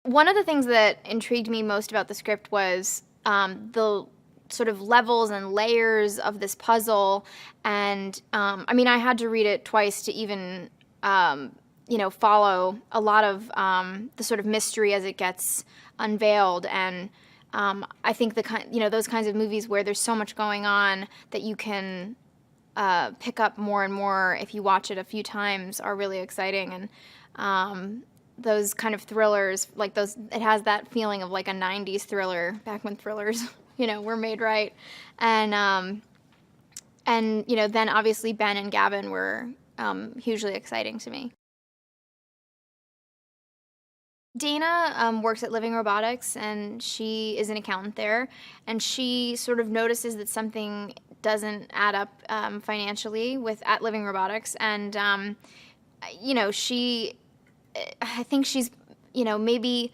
One of the things that intrigued me most about the script was the sort of levels and layers of this puzzle. And I mean, I had to read it twice to even, follow a lot of the sort of mystery as it gets unveiled. And I think those kinds of movies where there's so much going on that you can pick up more and more if you watch it a few times are really exciting. And those kind of thrillers, like those, it has that feeling of like a 90s thriller, back when thrillers, were made right. And then obviously Ben and Gavin were hugely exciting to me. Dana works at Living Robotics, and she is an accountant there, and she sort of notices that something doesn't add up financially at Living Robotics, and I think she's maybe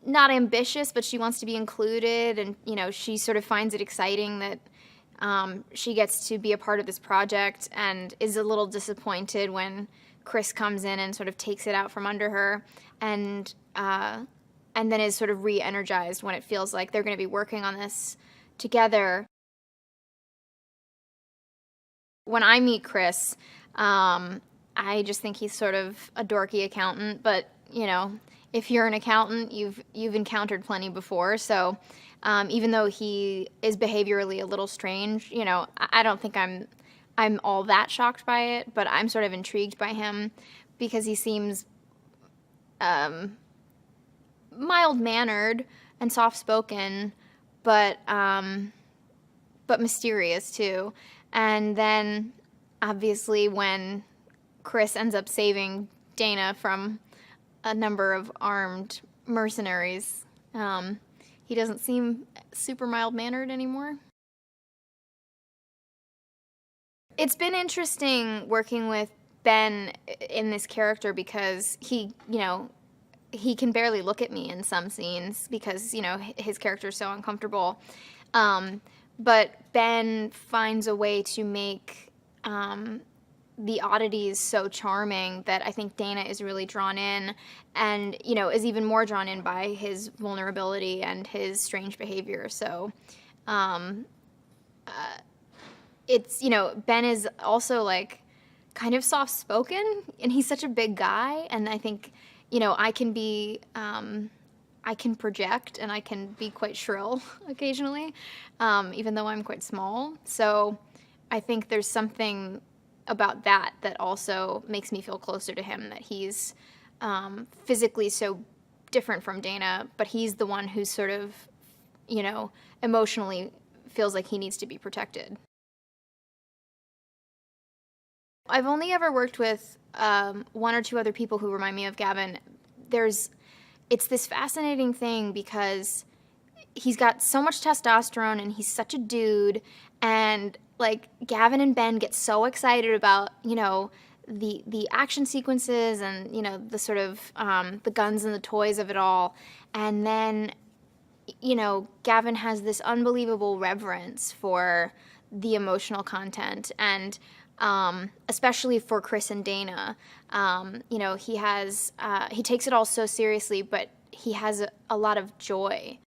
not ambitious, but she wants to be included, and she sort of finds it exciting that she gets to be a part of this project, and is a little disappointed when Chris comes in and sort of takes it out from under her, and then is sort of re-energized when it feels like they're going to be working on this together. When I meet Chris, I just think he's sort of a dorky accountant, but if you're an accountant, you've encountered plenty before. So even though he is behaviorally a little strange, I don't think I'm all that shocked by it, but I'm sort of intrigued by him because he seems mild-mannered and soft-spoken, but mysterious too. And then obviously when Chris ends up saving Dana from a number of armed mercenaries, he doesn't seem super mild-mannered anymore. It's been interesting working with Ben in this character because he can barely look at me in some scenes because, his character is so uncomfortable. But Ben finds a way to make the oddities so charming that I think Dana is really drawn in and, is even more drawn in by his vulnerability and his strange behavior. So, it's, Ben is also like kind of soft spoken and he's such a big guy. And I think, I can project and I can be quite shrill occasionally, even though I'm quite small. So I think there's something about that also makes me feel closer to him, that he's physically so different from Dana, but he's the one who's sort of, emotionally feels like he needs to be protected. I've only ever worked with one or two other people who remind me of Gavin. It's this fascinating thing because he's got so much testosterone and he's such a dude, and like Gavin and Ben get so excited about, the action sequences and, the sort of the guns and the toys of it all. And then, Gavin has this unbelievable reverence for the emotional content, and especially for Chris and Dana. He takes it all so seriously, but he has a lot of joy